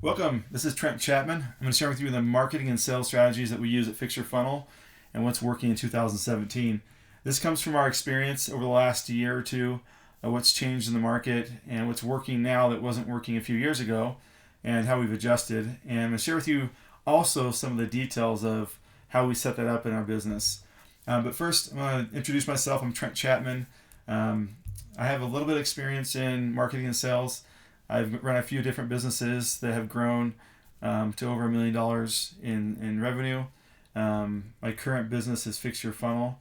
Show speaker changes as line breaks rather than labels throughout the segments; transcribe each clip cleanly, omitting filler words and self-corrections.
Welcome. This is Trent Chapman. I'm going to share with you the marketing and sales strategies that we use at FixYourFunnel and what's working in 2017. This comes from our experience over the last year or two, what's changed in the market and what's working now that wasn't working a few years ago, and how we've adjusted. And I'm going to share with you also some of the details of how we set that up in our business. But first, I'm going to introduce myself. I'm Trent Chapman. I have a little bit of experience in marketing and sales. I've run a few different businesses that have grown to over $1 million in revenue. My current business is FixYourFunnel.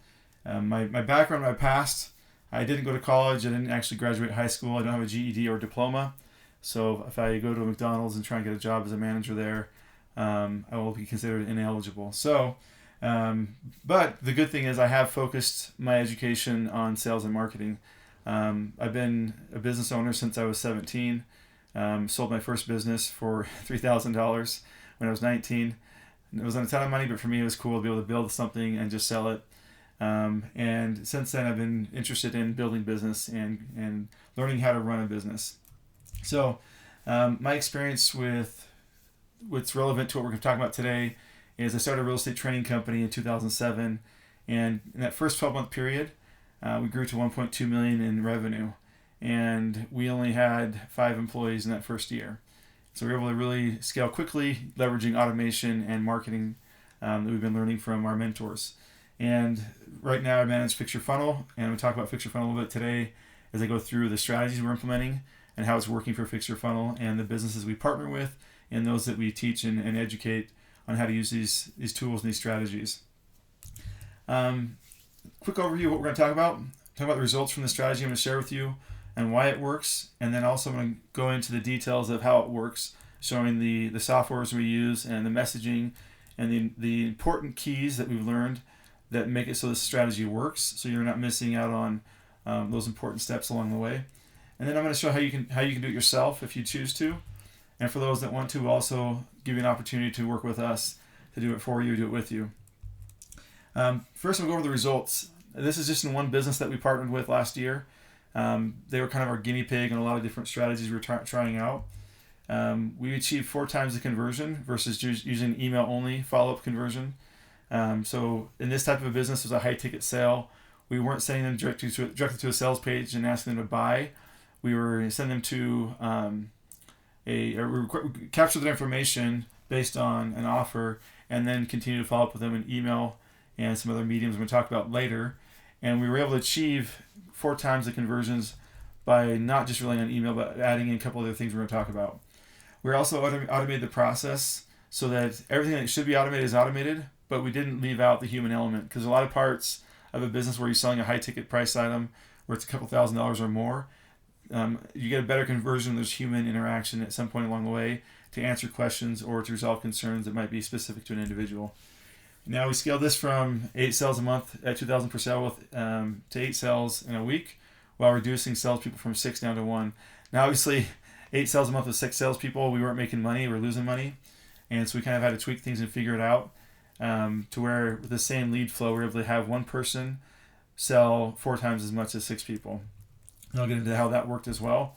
My background, my past, I didn't go to college. I didn't actually graduate high school. I don't have a GED or diploma. So if I go to a McDonald's and try and get a job as a manager there, I will be considered ineligible. But the good thing is I have focused my education on sales and marketing. I've been a business owner since I was 17. Sold my first business for $3,000 when I was 19. It wasn't a ton of money, but for me it was cool to be able to build something and just sell it. And since then I've been interested in building business and learning how to run a business. So my experience with what's relevant to what we're going to talk about today is I started a real estate training company in 2007. And in that first 12-month period, we grew to 1.2 million in revenue, and we only had 5 employees in that first year. So we were able to really scale quickly, leveraging automation and marketing that we've been learning from our mentors. And right now I manage FixYourFunnel, and I'm going to talk about FixYourFunnel a little bit today as I go through the strategies we're implementing and how it's working for FixYourFunnel and the businesses we partner with and those that we teach and educate on how to use these tools and these strategies. Quick overview of what we're going to talk about. Talk about the results from the strategy I'm going to share with you and why it works. And then also I'm going to go into the details of how it works, showing the softwares we use and the messaging and the important keys that we've learned that make it so this strategy works, so you're not missing out on those important steps along the way. And then I'm going to show how you can do it yourself if you choose to. And for those that want to, also give you an opportunity to work with us to do it for you, do it with you. First, we'll go over the results. This is just in one business that we partnered with last year. They were kind of our guinea pig in a lot of different strategies we were trying out. We achieved 4 times the conversion versus using email-only follow-up conversion. So in this type of a business, it was a high-ticket sale. We weren't sending them directly to a sales page and asking them to buy. We were sending them to we capture their information based on an offer and then continue to follow up with them in email and some other mediums we're going to talk about later. And we were able to achieve 4 times the conversions by not just relying on email, but adding in a couple other things we're going to talk about. We also automated the process so that everything that should be automated is automated, but we didn't leave out the human element, because a lot of parts of a business where you're selling a high ticket price item where it's a couple $1,000s or more, you get a better conversion. There's human interaction at some point along the way to answer questions or to resolve concerns that might be specific to an individual. Now we scaled this from 8 sales a month at $2,000 per sale to 8 sales in a week, while reducing salespeople from 6 down to 1. Now obviously 8 sales a month with 6 salespeople, we weren't making money, we were losing money. And so we kind of had to tweak things and figure it out to where with the same lead flow, we're able to have one person sell 4 times as much as 6 people. And I'll get into how that worked as well.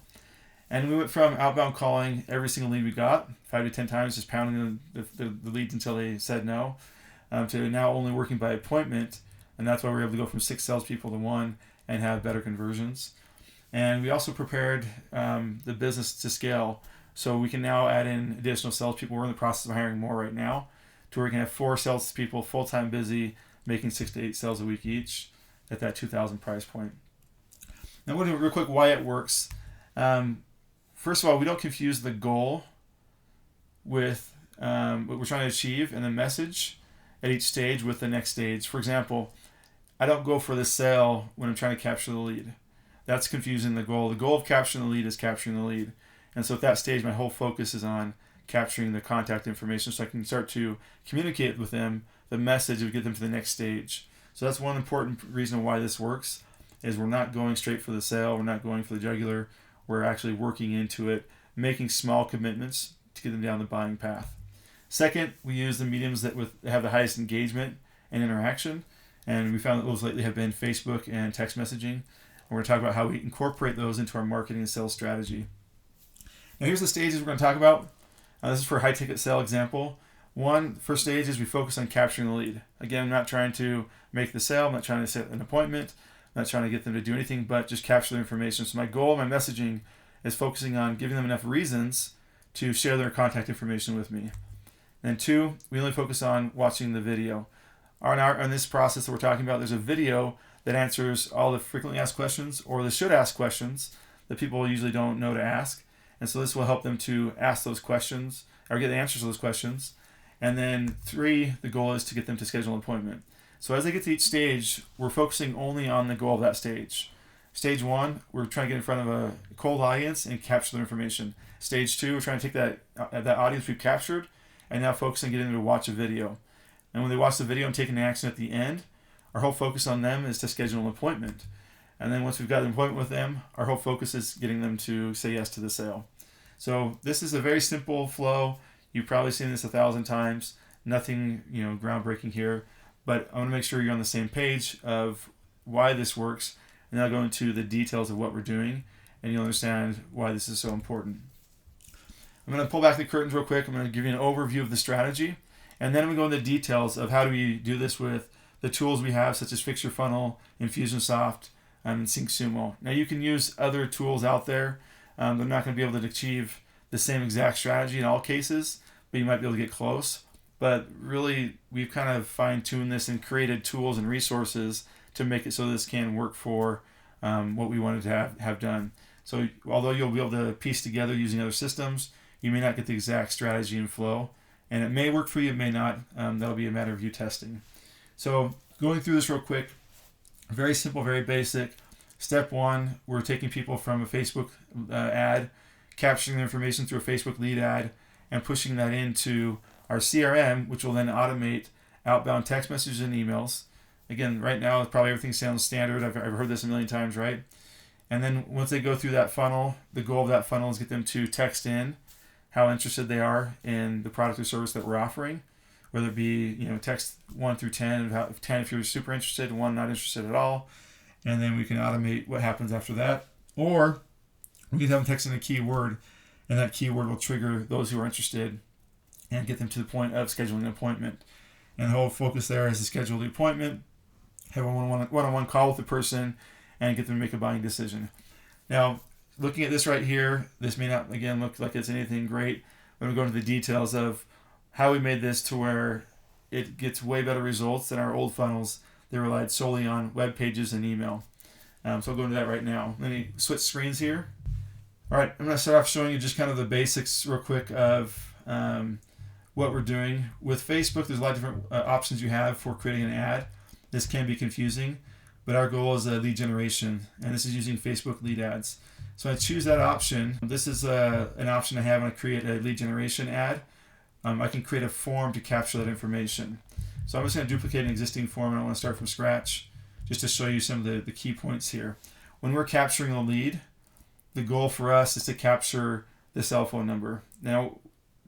And we went from outbound calling every single lead we got, 5 to 10 times, just pounding the leads until they said no, to now only working by appointment. And that's why we were able to go from 6 salespeople to 1 and have better conversions. And we also prepared the business to scale. So we can now add in additional salespeople. We're in the process of hiring more right now, to where we can have 4 salespeople full-time busy, making 6 to 8 sales a week each at that $2,000 price point. Now, we'll do real quick why it works. First of all, we don't confuse the goal with what we're trying to achieve and the message at each stage with the next stage. For example, I don't go for the sale when I'm trying to capture the lead. That's confusing the goal. The goal of capturing the lead is capturing the lead. And so at that stage, my whole focus is on capturing the contact information so I can start to communicate with them the message to get them to the next stage. So that's one important reason why this works, is we're not going straight for the sale. We're not going for the jugular. We're actually working into it, making small commitments to get them down the buying path. Second, we use the mediums that have the highest engagement and interaction. And we found that those lately have been Facebook and text messaging. And we're going to talk about how we incorporate those into our marketing and sales strategy. Now here's the stages we're going to talk about. This is for a high ticket sale example. First stage is we focus on capturing the lead. Again, I'm not trying to make the sale. I'm not trying to set an appointment. I'm not trying to get them to do anything but just capture their information. So my goal, my messaging is focusing on giving them enough reasons to share their contact information with me. And 2, we only focus on watching the video. On this process that we're talking about, there's a video that answers all the frequently asked questions or the should ask questions that people usually don't know to ask. And so this will help them to ask those questions or get the answers to those questions. And then 3, the goal is to get them to schedule an appointment. So as they get to each stage, we're focusing only on the goal of that stage. Stage 1, we're trying to get in front of a cold audience and capture their information. Stage 2, we're trying to take that audience we've captured and now focus on getting them to watch a video. And when they watch the video and take an action at the end, our whole focus on them is to schedule an appointment. And then once we've got an appointment with them, our whole focus is getting them to say yes to the sale. So this is a very simple flow. You've probably seen this 1,000 times. Nothing, groundbreaking here. But I want to make sure you're on the same page of why this works. And then I'll go into the details of what we're doing, and you'll understand why this is so important. I'm going to pull back the curtains real quick. I'm going to give you an overview of the strategy. And then I'm going to go into details of how do we do this with the tools we have, such as FixYourFunnel, Infusionsoft, and SyncSumo. Now you can use other tools out there. They're not going to be able to achieve the same exact strategy in all cases, but you might be able to get close. But really, we've kind of fine-tuned this and created tools and resources to make it so this can work for what we wanted to have done. So although you'll be able to piece together using other systems, you may not get the exact strategy and flow. And it may work for you, it may not. That'll be a matter of you testing. So going through this real quick, very simple, very basic. Step 1, we're taking people from a Facebook ad, capturing their information through a Facebook lead ad, and pushing that into our CRM, which will then automate outbound text messages and emails. Again, right now, probably everything sounds standard. I've heard this a million times, right? And then once they go through that funnel, the goal of that funnel is get them to text in how interested they are in the product or service that we're offering, whether it be text 1 through 10, 10 if you're super interested, 1 not interested at all, and then we can automate what happens after that. Or we can have them text in a keyword, and that keyword will trigger those who are interested and get them to the point of scheduling an appointment. And the whole focus there is to schedule the appointment, have a one-on-one call with the person, and get them to make a buying decision. Now, looking at this right here, this may not, again, look like it's anything great, but I'm going to go into the details of how we made this to where it gets way better results than our old funnels. They relied solely on web pages and email. So I'll go into that right now. Let me switch screens here. All right, I'm going to start off showing you just kind of the basics real quick of what we're doing. With Facebook, there's a lot of different options you have for creating an ad. This can be confusing, but our goal is lead generation, and this is using Facebook lead ads. So I choose that option. This is an option I have when I create a lead generation ad. I can create a form to capture that information. So I'm just going to duplicate an existing form, and I want to start from scratch just to show you some of the key points here. When we're capturing a lead, the goal for us is to capture the cell phone number. Now,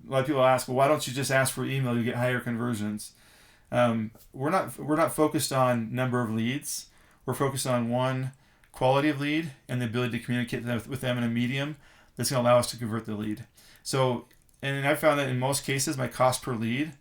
a lot of people ask, well, why don't you just ask for email? You get higher conversions. We're not focused on number of leads. We're focused on one, quality of lead, and the ability to communicate with them in a medium that's going to allow us to convert the lead. So, and I found that in most cases, my cost per lead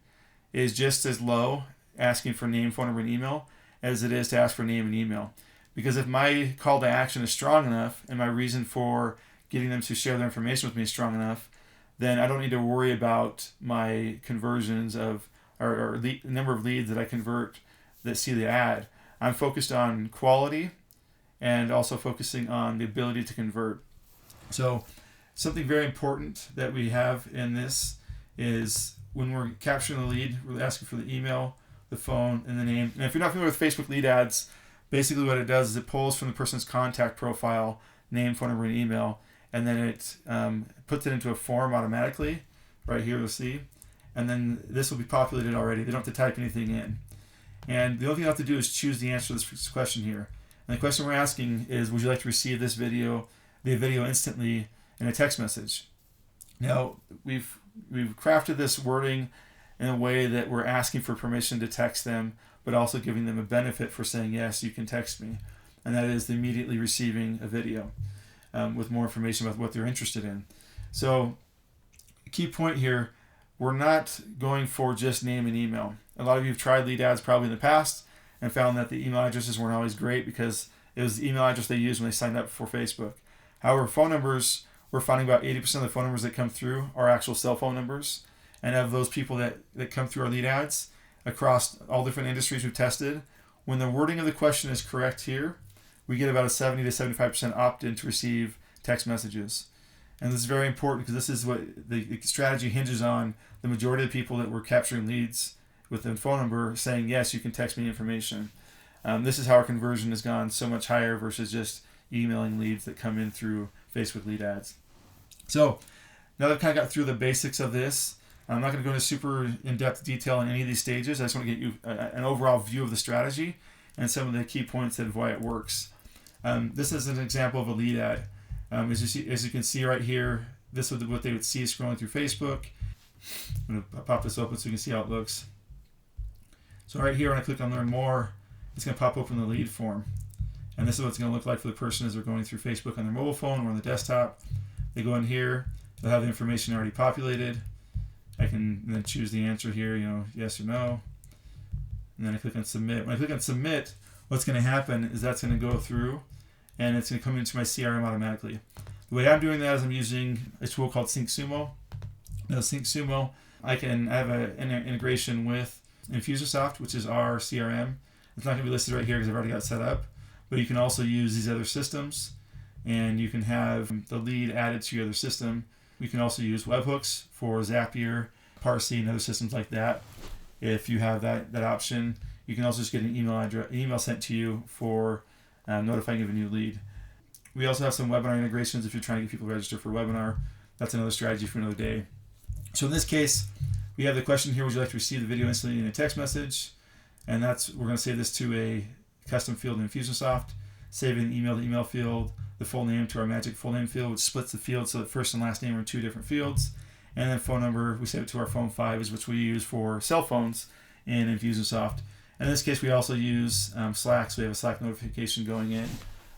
is just as low asking for name, phone number, and email as it is to ask for name and email. Because if my call to action is strong enough and my reason for getting them to share their information with me is strong enough, then I don't need to worry about my conversions of or the number of leads that I convert that see the ad. I'm focused on quality and also focusing on the ability to convert. So something very important that we have in this is when we're capturing the lead, we're asking for the email, the phone, and the name. And if you're not familiar with Facebook lead ads, basically what it does is it pulls from the person's contact profile, name, phone number, and email, and then it puts it into a form automatically. Right here you'll see. And then this will be populated already. They don't have to type anything in. And the only thing you have to do is choose the answer to this question here. And the question we're asking is, would you like to receive the video instantly in a text message? Now, we've crafted this wording in a way that we're asking for permission to text them, but also giving them a benefit for saying, yes, you can text me. And that is immediately receiving a video with more information about what they're interested in. So key point here, we're not going for just name and email. A lot of you have tried lead ads probably in the past and found that the email addresses weren't always great because it was the email address they used when they signed up for Facebook. However, phone numbers, we're finding about 80% of the phone numbers that come through are actual cell phone numbers. And of those people that come through our lead ads across all different industries we've tested, when the wording of the question is correct here, we get about a 70 to 75% opt-in to receive text messages. And this is very important because this is what the strategy hinges on. The majority of the people that we're capturing leads with a phone number saying, yes, you can text me information. This is how our conversion has gone so much higher versus just emailing leads that come in through Facebook lead ads. So now that I've kind of got through the basics of this, I'm not going to go into super in-depth detail in any of these stages. I just want to get you an overall view of the strategy and some of the key points of why it works. This is an example of a lead ad. As you can see right here, this is what they would see scrolling through Facebook. I'm going to pop this open so you can see how it looks. So right here, when I click on Learn More, it's going to pop open the lead form. And this is what it's going to look like for the person as they're going through Facebook on their mobile phone or on the desktop. They go in here, they'll have the information already populated. I can then choose the answer here, yes or no. And then I click on Submit. When I click on Submit, what's going to happen is that's going to go through and it's going to come into my CRM automatically. The way I'm doing that is I'm using a tool called SyncSumo. Now, SyncSumo, I have an integration with Infusionsoft, which is our CRM. It's not going to be listed right here because I've already got it set up, but you can also use these other systems and you can have the lead added to your other system. We can also use webhooks for Zapier, Parsi, and other systems like that. If you have that option, you can also just get an email sent to you for notifying of a new lead. We also have some webinar integrations if you're trying to get people registered for a webinar. That's another strategy for another day. So in this case, we have the question here, would you like to receive the video instantly in a text message? And we're going to save this to a custom field in Infusionsoft, saving the email field, the full name to our magic full name field, which splits the field so that first and last name are in two different fields. And then phone number, we save it to our phone 5, which we use for cell phones in Infusionsoft. In this case, we also use Slack, so we have a Slack notification going in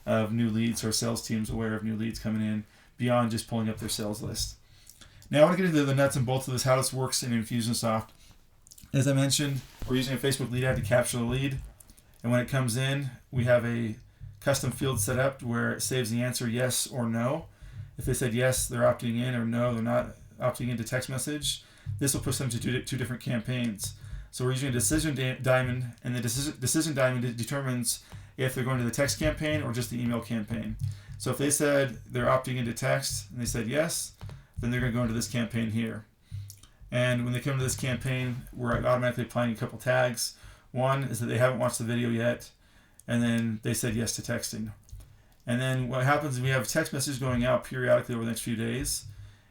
of new leads, so our sales team's aware of new leads coming in beyond just pulling up their sales list. Now I want to get into the nuts and bolts of this, how this works in Infusionsoft. As I mentioned, we're using a Facebook lead ad to capture the lead, and when it comes in, we have a custom field set up where it saves the answer yes or no. If they said yes, they're opting in, or no, they're not opting into text message, this will push them to two different campaigns. So we're using a decision diamond, and the decision diamond determines if they're going to the text campaign or just the email campaign. So if they said they're opting into text and they said yes, then they're going to go into this campaign here. And when they come to this campaign, we're automatically applying a couple tags. One is that they haven't watched the video yet, and then they said yes to texting. And then what happens is we have text messages going out periodically over the next few days.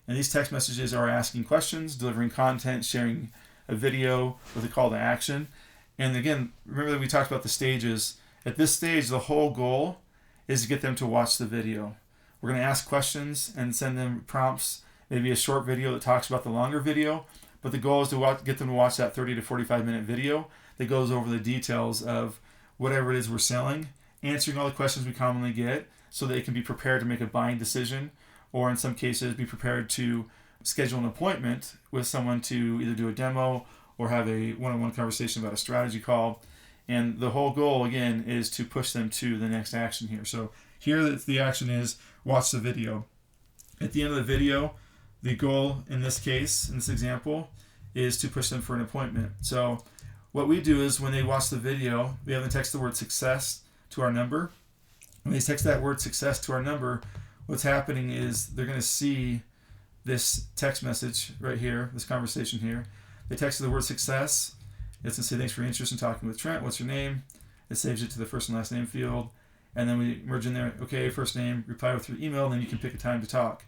And these text messages are asking questions, delivering content, sharing a video with a call to action. And again, remember that we talked about the stages. At this stage, the whole goal is to get them to watch the video. We're going to ask questions and send them prompts, maybe a short video that talks about the longer video. But the goal is to get them to watch that 30 to 45 minute video that goes over the details of whatever it is we're selling, answering all the questions we commonly get so they can be prepared to make a buying decision, or in some cases be prepared to schedule an appointment with someone to either do a demo or have a one-on-one conversation about a strategy call. And the whole goal, again, is to push them to the next action here. So here the action is watch the video. At the end of the video, the goal in this case, in this example, is to push them for an appointment. So what we do is when they watch the video, we have them text the word success to our number. When they text that word success to our number, what's happening is they're going to see this text message right here, this conversation here. They text the word success. It's going to say, thanks for your interest in talking with Trent. What's your name? It saves it to the first and last name field. And then we merge in there, okay, first name, reply with your email, and then you can pick a time to talk.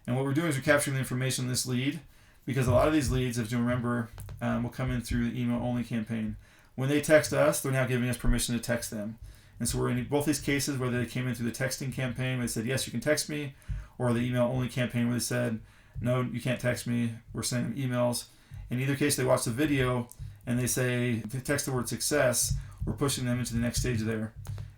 And what we're doing is we're capturing the information in this lead, because a lot of these leads, if you remember, will come in through the email-only campaign. When they text us, they're now giving us permission to text them. And so we're in both these cases, whether they came in through the texting campaign where they said, yes, you can text me, or the email-only campaign where they said, no, you can't text me, we're sending them emails. In either case, they watch the video and they text the word success, we're pushing them into the next stage there.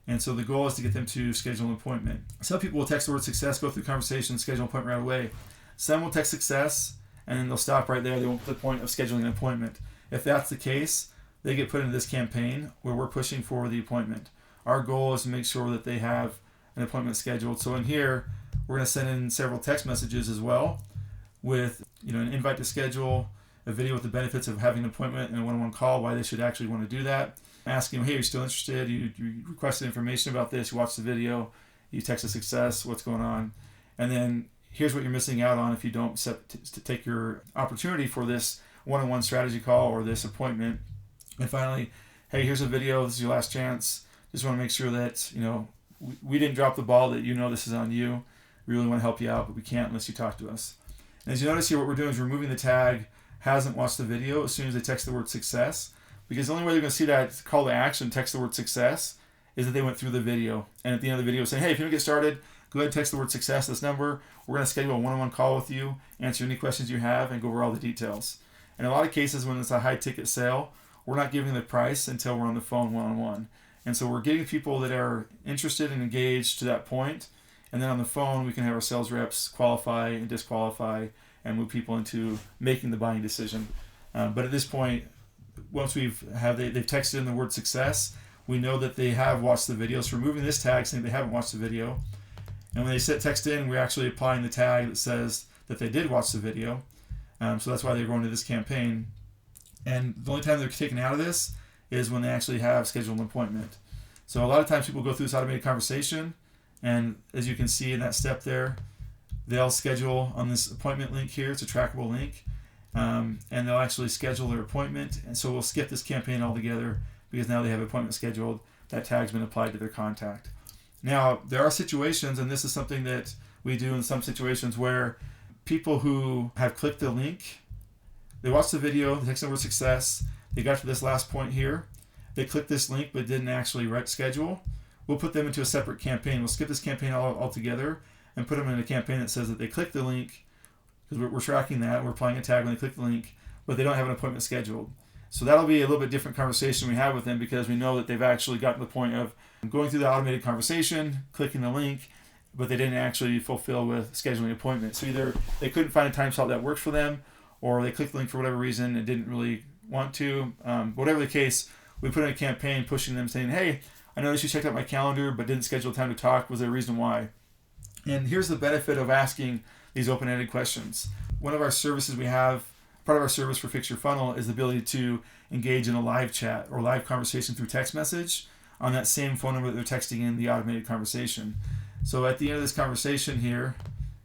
And so the goal is to get them to schedule an appointment. Some people will text the word success, go through the conversation, schedule an appointment right away. Some will text success, and then they'll stop right there. They won't put the point of scheduling an appointment. If that's the case, they get put into this campaign where we're pushing for the appointment. Our goal is to make sure that they have an appointment scheduled. So in here, we're going to send in several text messages as well with an invite to schedule, a video with the benefits of having an appointment and a one-on-one call, why they should actually want to do that. Asking them, hey, you're still interested? You requested information about this, you watched the video, you texted success, what's going on? And then here's what you're missing out on if you don't to take your opportunity for this one-on-one strategy call or this appointment. And finally, hey, here's a video, this is your last chance. Just want to make sure that we didn't drop the ball, that this is on you. We really want to help you out, but we can't unless you talk to us. And as you notice here, what we're doing is removing the tag hasn't watched the video as soon as they text the word success, because the only way they're going to see that call to action, text the word success, is that they went through the video. And at the end of the video saying, hey, if you don't get started, go ahead and text the word success, this number. We're going to schedule a one-on-one call with you, answer any questions you have, and go over all the details. In a lot of cases, when it's a high-ticket sale, we're not giving the price until we're on the phone one-on-one. And so we're getting people that are interested and engaged to that point, and then on the phone we can have our sales reps qualify and disqualify and move people into making the buying decision. But at this point, once they've texted in the word success, we know that they have watched the video. So removing this tag saying they haven't watched the video. And when they text in, we're actually applying the tag that says that they did watch the video. So that's why they're going to this campaign. And the only time they're taken out of this is when they actually have scheduled an appointment. So a lot of times people go through this automated conversation, and as you can see in that step there, they'll schedule on this appointment link here. It's a trackable link, and they'll actually schedule their appointment. And so we'll skip this campaign altogether because now they have an appointment scheduled. That tag's been applied to their contact. Now, there are situations, and this is something that we do in some situations, where people who have clicked the link, they watched the video, they text the word success, they got to this last point here, they clicked this link but didn't actually schedule. We'll put them into a separate campaign. We'll skip this campaign altogether and put them in a campaign that says that they clicked the link, because we're tracking that. We're applying a tag when they click the link, but they don't have an appointment scheduled. So that'll be a little bit different conversation we have with them, because we know that they've actually gotten to the point of going through the automated conversation, clicking the link, but they didn't actually fulfill with scheduling an appointment. So either they couldn't find a time slot that works for them, or they clicked the link for whatever reason and didn't really want to. Whatever the case, we put in a campaign pushing them, saying, hey, I noticed you checked out my calendar but didn't schedule time to talk. Was there a reason why? And here's the benefit of asking these open-ended questions. One of our services we have, part of our service for Fix Your Funnel, is the ability to engage in a live chat or live conversation through text message on that same phone number that they're texting in the automated conversation. So at the end of this conversation here,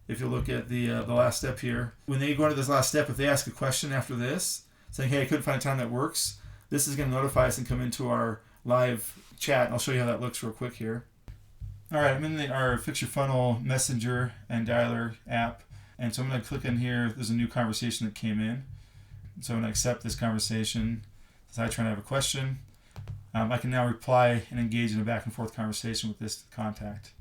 if you look at the last step here, when they go into this last step, if they ask a question after this, saying, hey, I couldn't find a time that works, this is going to notify us and come into our live chat. And I'll show you how that looks real quick here. All right, I'm in our Fix Your Funnel Messenger and Dialer app. And so I'm going to click in here. There's a new conversation that came in. So I'm going to accept this conversation. So I try to have a question. I can now reply and engage in a back and forth conversation with this contact.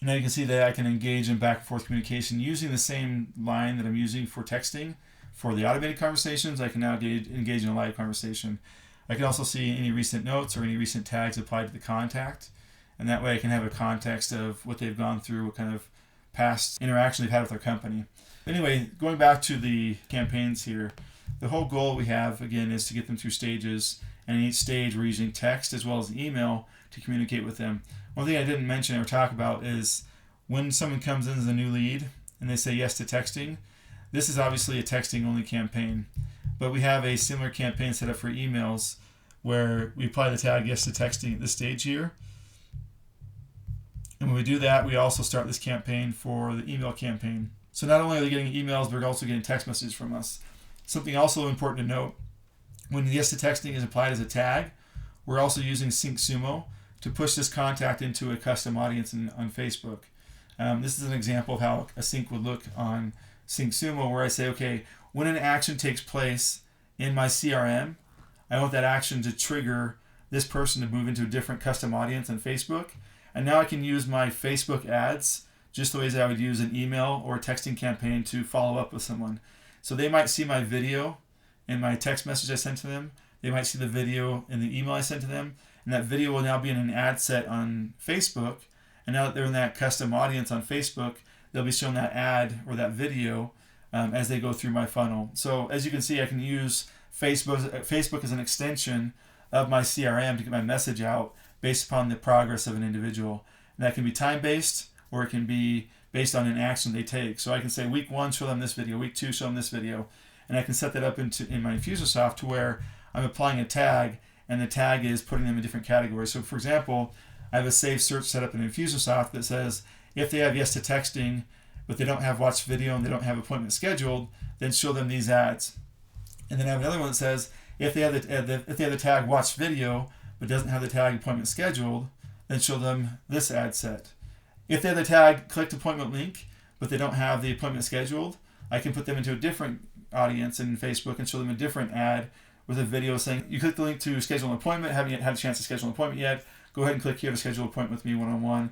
Now you can see that I can engage in back and forth communication using the same line that I'm using for texting. For the automated conversations, I can now engage in a live conversation. I can also see any recent notes or any recent tags applied to the contact. And that way I can have a context of what they've gone through, what kind of past interaction they've had with our company. Anyway, going back to the campaigns here, the whole goal we have, again, is to get them through stages. And in each stage, we're using text as well as email to communicate with them. One thing I didn't mention or talk about is when someone comes in as a new lead and they say yes to texting, this is obviously a texting-only campaign. But we have a similar campaign set up for emails where we apply the tag yes to texting at this stage here. And when we do that, we also start this campaign for the email campaign. So not only are they getting emails, but they're also getting text messages from us. Something also important to note, when yes to texting is applied as a tag, we're also using SyncSumo to push this contact into a custom audience on Facebook. This is an example of how a sync would look on SyncSumo, where I say, okay, when an action takes place in my CRM, I want that action to trigger this person to move into a different custom audience on Facebook. And now I can use my Facebook ads just the ways I would use an email or a texting campaign to follow up with someone. So they might see my video in my text message I sent to them. They might see the video in the email I sent to them. And that video will now be in an ad set on Facebook. And now that they're in that custom audience on Facebook, they'll be shown that ad or that video as they go through my funnel. So as you can see, I can use Facebook as an extension of my CRM to get my message out based upon the progress of an individual. And that can be time-based, or it can be based on an action they take. So I can say week 1, show them this video, week 2, show them this video. And I can set that up in my Infusionsoft to where I'm applying a tag, and the tag is putting them in different categories. So for example, I have a saved search set up in Infusionsoft that says if they have yes to texting, but they don't have watch video and they don't have appointment scheduled, then show them these ads. And then I have another one that says if they have the tag watch video but doesn't have the tag appointment scheduled, then show them this ad set. If they have the tag clicked appointment link but they don't have the appointment scheduled, I can put them into a different audience in Facebook and show them a different ad with a video saying you click the link to schedule an appointment, haven't yet had a chance to schedule an appointment yet, go ahead and click here to schedule an appointment with me one-on-one.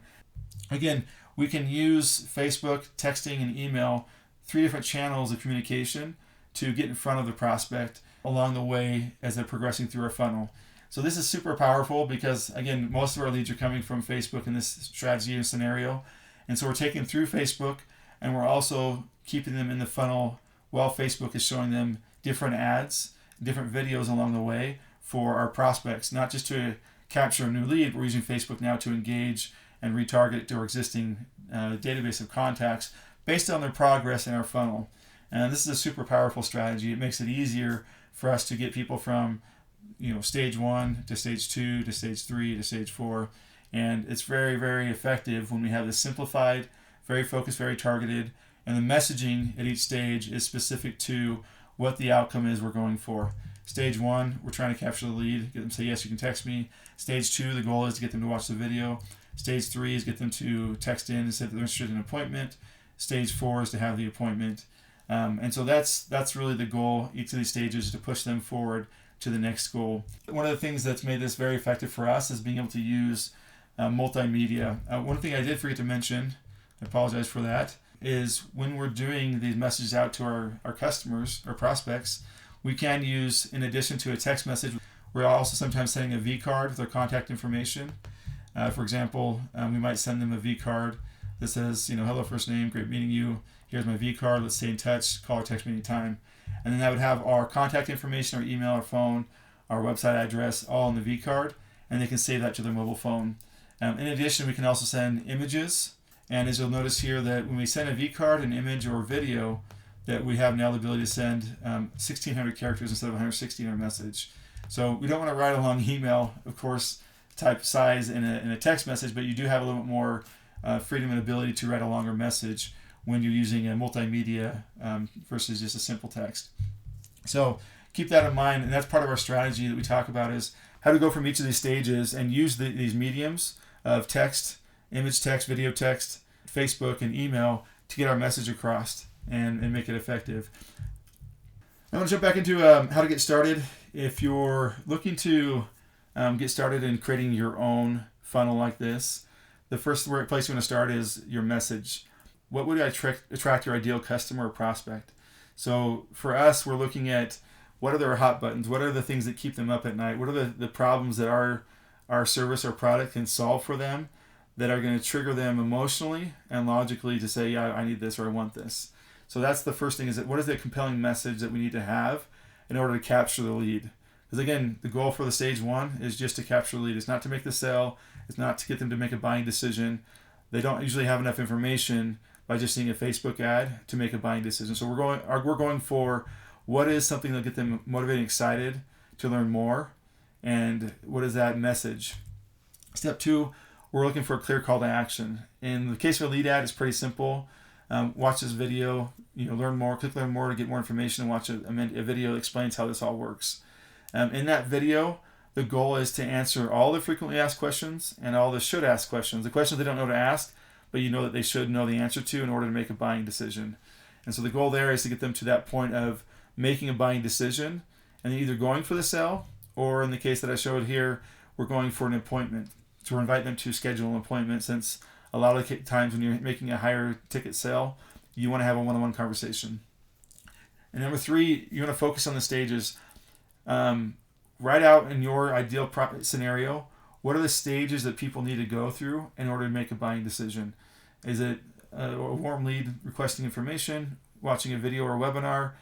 Again, we can use Facebook, texting, and email, 3 different channels of communication to get in front of the prospect along the way as they're progressing through our funnel. So this is super powerful because, again, most of our leads are coming from Facebook in this strategy and scenario. And so we're taking them through Facebook, and we're also keeping them in the funnel while Facebook is showing them different ads, different videos along the way for our prospects, not just to capture a new lead. We're using Facebook now to engage and retarget to our existing database of contacts based on their progress in our funnel. And this is a super powerful strategy. It makes it easier for us to get people from stage 1 to stage 2 to stage 3 to stage 4. And it's very, very effective when we have this simplified, very focused, very targeted, and the messaging at each stage is specific to what the outcome is we're going for. Stage 1, we're trying to capture the lead, get them to say, yes, you can text me. Stage 2, the goal is to get them to watch the video. Stage 3 is get them to text in and say that they're interested in an appointment. Stage 4 is to have the appointment. And so that's really the goal. Each of these stages is to push them forward to the next goal. One of the things that's made this very effective for us is being able to use multimedia. One thing I did forget to mention, I apologize for that, is when we're doing these messages out to our customers or prospects, we can use, in addition to a text message, we're also sometimes sending a V card with their contact information. For example, we might send them a V card that says, hello, first name, great meeting you. Here's my V card. Let's stay in touch. Call or text me anytime. And then that would have our contact information, our email, our phone, our website address, all in the V card, and they can save that to their mobile phone. In addition, we can also send images. And as you'll notice here that when we send a V card, an image, or a video, that we have now the ability to send 1,600 characters instead of 160 in our message. So we don't want to write a long email, of course, type size in a text message, but you do have a little bit more freedom and ability to write a longer message when you're using a multimedia versus just a simple text. So keep that in mind, and that's part of our strategy that we talk about is how to go from each of these stages and use these mediums of text, image text, video text, Facebook, and email to get our message across and make it effective. I'm going to jump back into how to get started. If you're looking to get started in creating your own funnel like this, the first place you want to start is your message. What would attract your ideal customer or prospect? So for us, we're looking at what are their hot buttons? What are the things that keep them up at night? What are the problems that our service or product can solve for them that are going to trigger them emotionally and logically to say, yeah, I need this or I want this. So that's the first thing, is that what is the compelling message that we need to have in order to capture the lead? Because again, the goal for the stage 1 is just to capture the lead. It's not to make the sale. It's not to get them to make a buying decision. They don't usually have enough information by just seeing a Facebook ad to make a buying decision. So we're going for what is something that'll get them motivated and excited to learn more, and what is that message? Step 2, we're looking for a clear call to action. In the case of a lead ad, it's pretty simple. Watch this video, learn more, click learn more to get more information, and watch a video that explains how this all works. In that video, the goal is to answer all the frequently asked questions and all the should ask questions. The questions they don't know to ask, but you know that they should know the answer to in order to make a buying decision. And so the goal there is to get them to that point of making a buying decision and then either going for the sale, or in the case that I showed here, we're going for an appointment. So we're inviting them to schedule an appointment, since a lot of the times when you're making a higher ticket sale, you want to have a one-on-one conversation. And number 3, you want to focus on the stages. Write out in your ideal scenario what are the stages that people need to go through in order to make a buying decision? Is it a warm lead requesting information, watching a video or a webinar,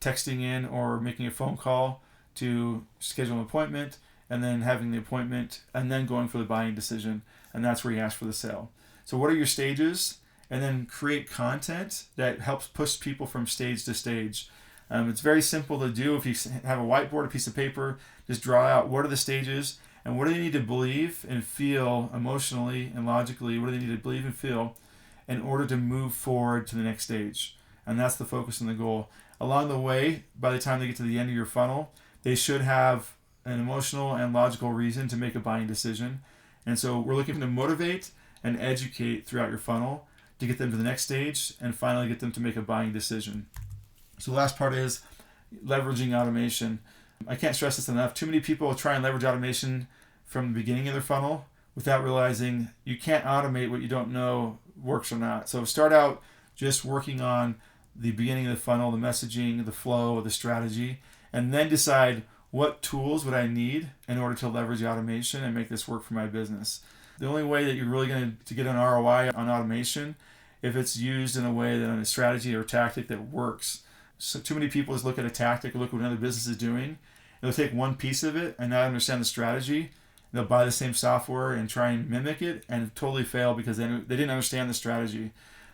texting in or making a phone call to schedule an appointment, and then having the appointment and then going for the buying decision? And that's where you ask for the sale. So what are your stages? And then create content that helps push people from stage to stage. It's very simple to do. If you have a whiteboard, a piece of paper, just draw out what are the stages and what do they need to believe and feel emotionally and logically. What do they need to believe and feel in order to move forward to the next stage? And that's the focus and the goal. Along the way, by the time they get to the end of your funnel, they should have an emotional and logical reason to make a buying decision. And so we're looking to motivate and educate throughout your funnel to get them to the next stage and finally get them to make a buying decision. So the last part is leveraging automation. I can't stress this enough. Too many people try and leverage automation from the beginning of their funnel without realizing you can't automate what you don't know works or not. So start out just working on the beginning of the funnel, the messaging, the flow, the strategy, and then decide what tools would I need in order to leverage automation and make this work for my business. The only way that you're really going to get an ROI on automation if it's used in a way that a strategy or tactic that works. So too many people just look at a tactic or look at what another business is doing, and they'll take one piece of it and not understand the strategy. They'll buy the same software and try and mimic it and totally fail because they didn't understand the strategy.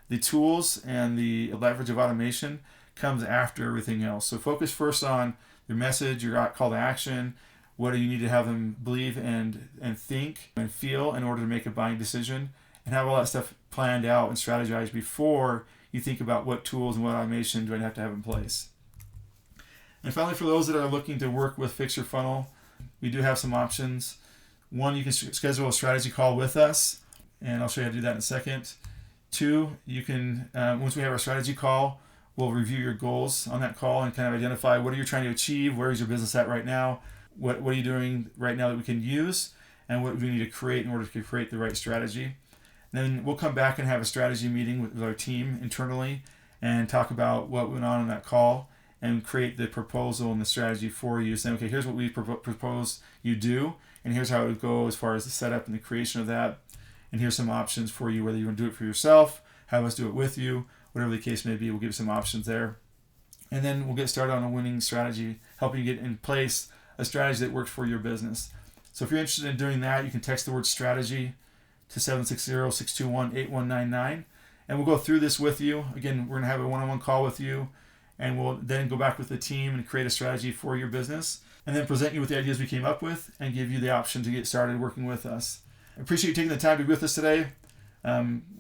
The tools and the leverage of automation comes after everything else. So focus first on your message, your call to action. What do you need to have them believe and think and feel in order to make a buying decision, and have all that stuff planned out and strategized before you think about what tools and what automation do I have to have in place. And finally, for those that are looking to work with Fix Your Funnel, we do have some options. One, you can schedule a strategy call with us, and I'll show you how to do that in a second. Two, you can, once we have our strategy call, we'll review your goals on that call and kind of identify what are you trying to achieve, where is your business at right now, what are you doing right now that we can use, and what do we need to create in order to create the right strategy. Then we'll come back and have a strategy meeting with our team internally and talk about what went on in that call and create the proposal and the strategy for you, saying, okay, here's what we propose you do, and here's how it would go as far as the setup and the creation of that, and here's some options for you, whether you want to do it for yourself, have us do it with you, whatever the case may be. We'll give you some options there. And then we'll get started on a winning strategy, helping you get in place a strategy that works for your business. So if you're interested in doing that, you can text the word strategy to 760-621-8199, and we'll go through this with you. Again, we're going to have a one-on-one call with you, and we'll then go back with the team and create a strategy for your business, and then present you with the ideas we came up with and give you the option to get started working with us. I appreciate you taking the time to be with us today.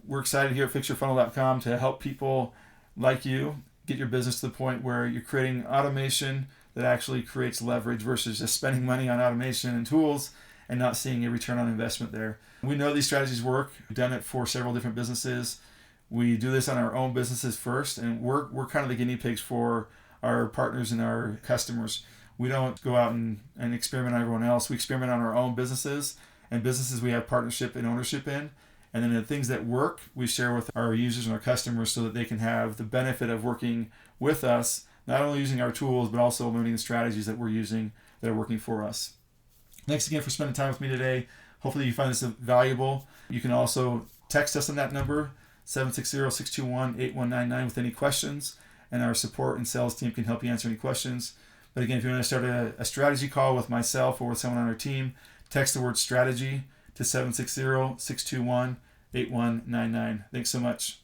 We're excited here at FixYourFunnel.com to help people like you get your business to the point where you're creating automation that actually creates leverage versus just spending money on automation and tools and not seeing a return on investment there. We know these strategies work. We've done it for several different businesses. We do this on our own businesses first, and we're kind of the guinea pigs for our partners and our customers. We don't go out and experiment on everyone else. We experiment on our own businesses and businesses we have partnership and ownership in. And then the things that work, we share with our users and our customers so that they can have the benefit of working with us, not only using our tools, but also learning the strategies that we're using that are working for us. Thanks again for spending time with me today. Hopefully you find this valuable. You can also text us on that number, 760-621-8199 with any questions, and our support and sales team can help you answer any questions. But again, if you want to start a strategy call with myself or with someone on our team, text the word strategy to 760-621-8199. Thanks so much.